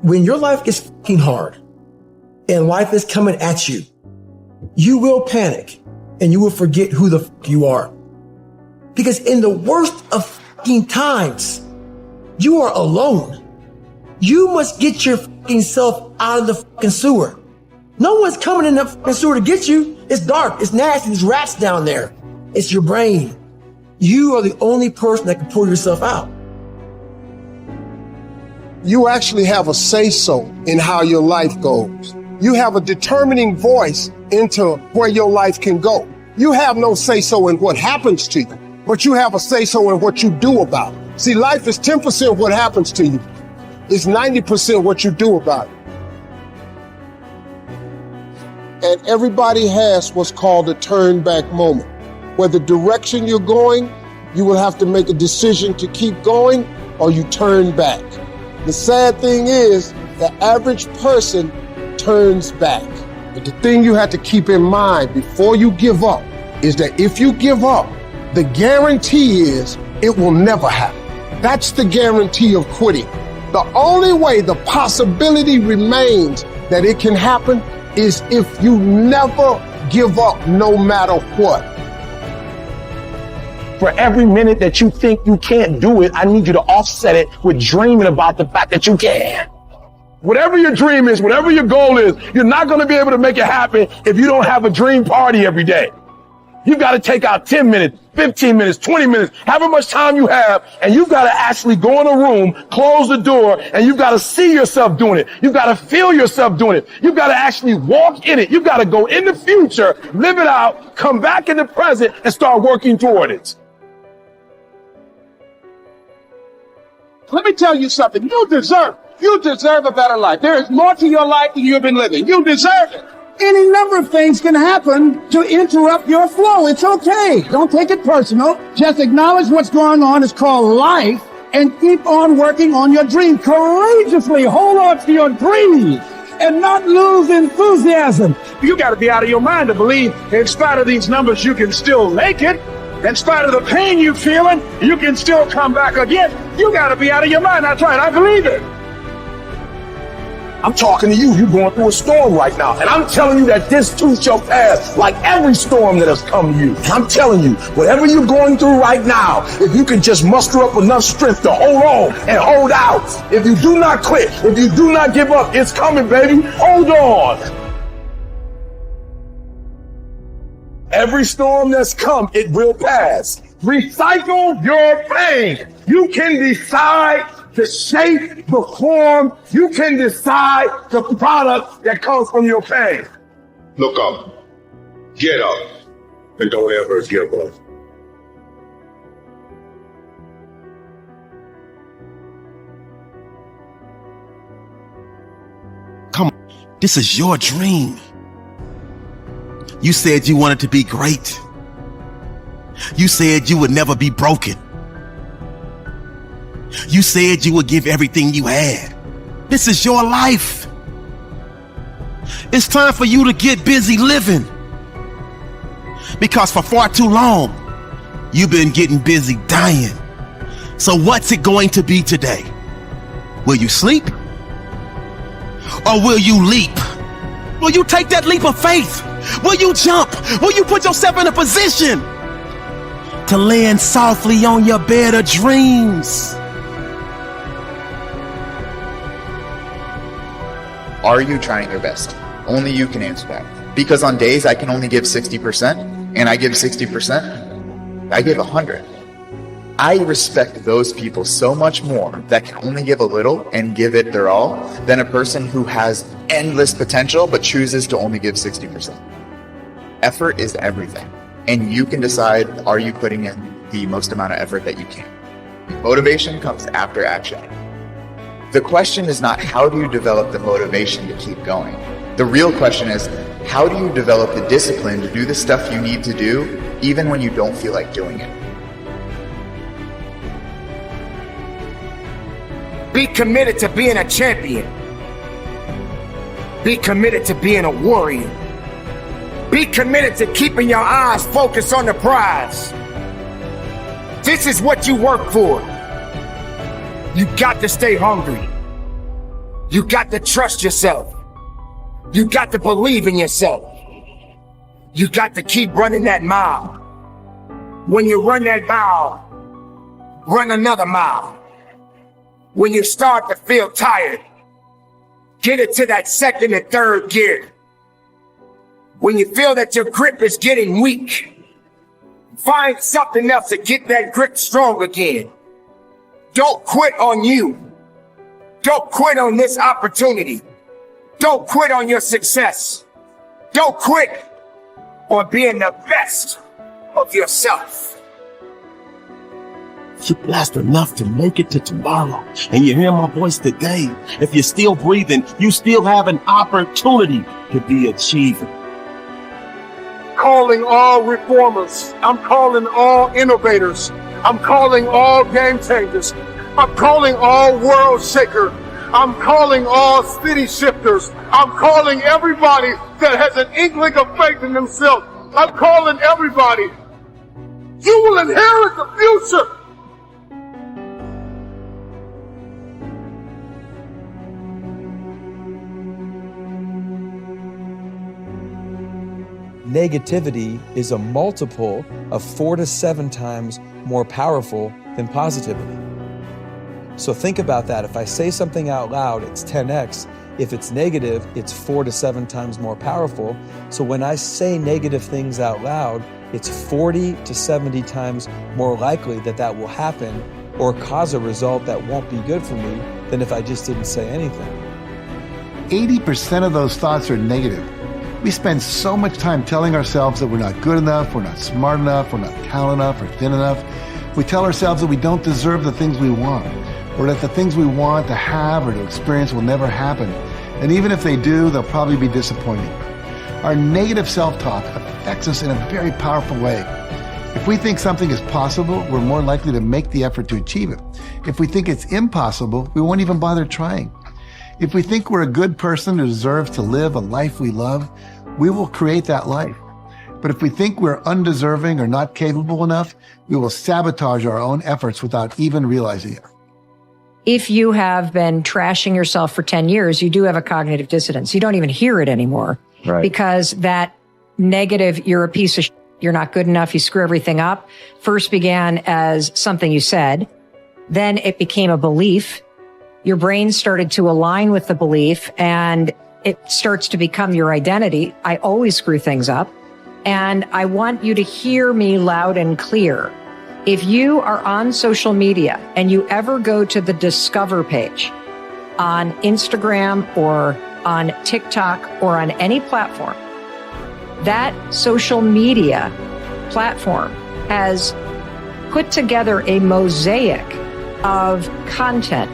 when your life gets fucking hard and life is coming at you, you will panic and you will forget who the fuck you are. Because in the worst of fucking times, you are alone. You must get your fucking self out of the fucking sewer. No one's coming in the fucking sewer to get you. It's dark. It's nasty. There's rats down there. It's your brain. You are the only person that can pull yourself out. You actually have a say-so in how your life goes. You have a determining voice into where your life can go. You have no say-so in what happens to you, but you have a say-so in what you do about it. See, life is 10% what happens to you. It's 90% what you do about it. And everybody has what's called a turn back moment. Where the direction you're going, you will have to make a decision to keep going or you turn back. The sad thing is, the average person turns back. But the thing you have to keep in mind before you give up is that if you give up, the guarantee is it will never happen. That's the guarantee of quitting. The only way the possibility remains that it can happen is if you never give up no matter what. For every minute that you think you can't do it, I need you to offset it with dreaming about the fact that you can. Whatever your dream is, whatever your goal is, you're not going to be able to make it happen if you don't have a dream party every day. You've got to take out 10 minutes, 15 minutes, 20 minutes, however much time you have, and you've got to actually go in a room, close the door, and you've got to see yourself doing it. You've got to feel yourself doing it. You've got to actually walk in it. You've got to go in the future, live it out, come back in the present, and start working toward it. Let me tell you something. You deserve a better life. There is more to your life than you've been living. You deserve it. Any number of things can happen to interrupt your flow. It's okay. Don't take it personal. Just acknowledge what's going on. It's called life, and keep on working on your dream. Courageously hold on to your dreams and not lose enthusiasm. You got to be out of your mind to believe in spite of these numbers, you can still make it. In spite of the pain you're feeling, you can still come back again. You got to be out of your mind. That's right. I believe it. I'm talking to you. You're going through a storm right now. And I'm telling you that this too shall pass, like every storm that has come to you. I'm telling you, whatever you're going through right now, if you can just muster up enough strength to hold on and hold out, if you do not quit, if you do not give up, it's coming, baby. Hold on. Every storm that's come, it will pass. Recycle your pain. You can decide the shape, the form. You can decide the product that comes from your pain. Look up, get up, and don't ever give up. Come on, this is your dream. You said you wanted to be great. You said you would never be broken. You said you would give everything you had. This is your life. It's time for you to get busy living. Because for far too long, you've been getting busy dying. So what's it going to be today? Will you sleep? Or will you leap? Will you take that leap of faith? Will you jump? Will you put yourself in a position to land softly on your bed of dreams? Are you trying your best? Only you can answer that. Because on days I can only give 60%, and I give 60%, I give 100. I respect those people so much more that can only give a little and give it their all than a person who has endless potential but chooses to only give 60%. Effort is everything, and you can decide, are you putting in the most amount of effort that you can? Motivation comes after action. The question is not how do you develop the motivation to keep going? The real question is, how do you develop the discipline to do the stuff you need to do even when you don't feel like doing it? Be committed to being a champion. Be committed to being a warrior. Be committed to keeping your eyes focused on the prize. This is what you work for. You got to stay hungry. You got to trust yourself. You got to believe in yourself. You got to keep running that mile. When you run that mile, run another mile. When you start to feel tired, get it to that second and third gear. When you feel that your grip is getting weak, find something else to get that grip strong again. Don't quit on you. Don't quit on this opportunity. Don't quit on your success. Don't quit on being the best of yourself. You're blessed enough to make it to tomorrow. And you hear my voice today. If you're still breathing, you still have an opportunity to be achieving. Calling all reformers. I'm calling all innovators. I'm calling all game changers. I'm calling all world shakers. I'm calling all city shifters. I'm calling everybody that has an inkling of faith in themselves. I'm calling everybody. You will inherit the future. Negativity is a multiple of 4 to 7 times more powerful than positivity. So think about that. If I say something out loud, it's 10x. If it's negative, it's 4 to 7 times more powerful. So when I say negative things out loud, it's 40 to 70 times more likely that that will happen or cause a result that won't be good for me than if I just didn't say anything. 80% of those thoughts are negative. We spend so much time telling ourselves that we're not good enough, we're not smart enough, we're not talented enough or thin enough. We tell ourselves that we don't deserve the things we want, or that the things we want to have or to experience will never happen. And even if they do, they'll probably be disappointing. Our negative self-talk affects us in a very powerful way. If we think something is possible, we're more likely to make the effort to achieve it. If we think it's impossible, we won't even bother trying. If we think we're a good person who deserves to live a life we love, we will create that life. But if we think we're undeserving or not capable enough, we will sabotage our own efforts without even realizing it. If you have been trashing yourself for 10 years, you do have a cognitive dissonance. You don't even hear it anymore. Right. Because that negative, you're a piece of shit, you're not good enough, you screw everything up, first began as something you said. Then it became a belief. Your brain started to align with the belief and it starts to become your identity. I always screw things up. And I want you to hear me loud and clear. If you are on social media and you ever go to the Discover page on Instagram or on TikTok or on any platform, that social media platform has put together a mosaic of content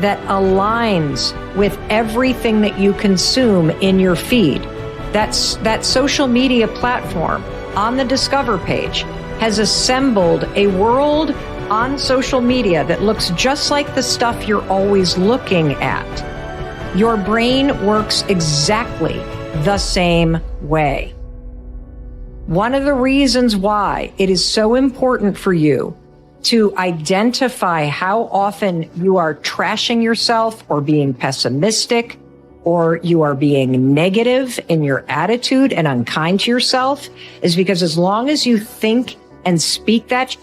that aligns with everything that you consume in your feed. That social media platform on the Discover page has assembled a world on social media that looks just like the stuff you're always looking at. Your brain works exactly the same way. One of the reasons why it is so important for you to identify how often you are trashing yourself or being pessimistic or you are being negative in your attitude and unkind to yourself is because as long as you think and speak that,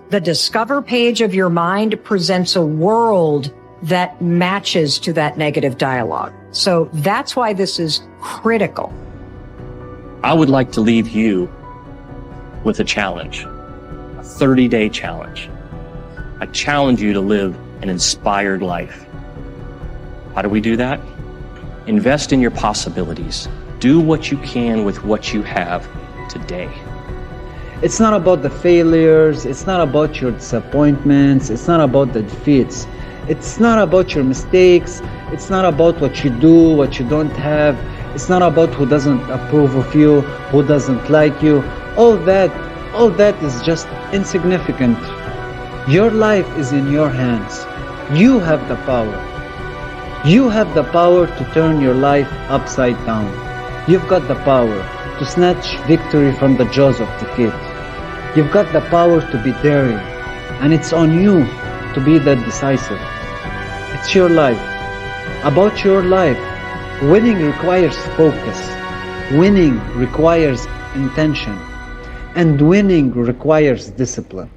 the Discover page of your mind presents a world that matches to that negative dialogue. So that's why this is critical. I would like to leave you with a challenge, a 30-day challenge. I challenge you to live an inspired life. How do we do that? Invest in your possibilities. Do what you can with what you have today. It's not about the failures, it's not about your disappointments, it's not about the defeats. It's not about your mistakes, it's not about what you do, what you don't have. It's not about who doesn't approve of you, who doesn't like you. All that is just insignificant. Your life is in your hands. You have the power. You have the power to turn your life upside down. You've got the power to snatch victory from the jaws of defeat. You've got the power to be daring, and it's on you to be that decisive. It's your life. about your life. Winning requires focus. Winning requires intention. And winning requires discipline.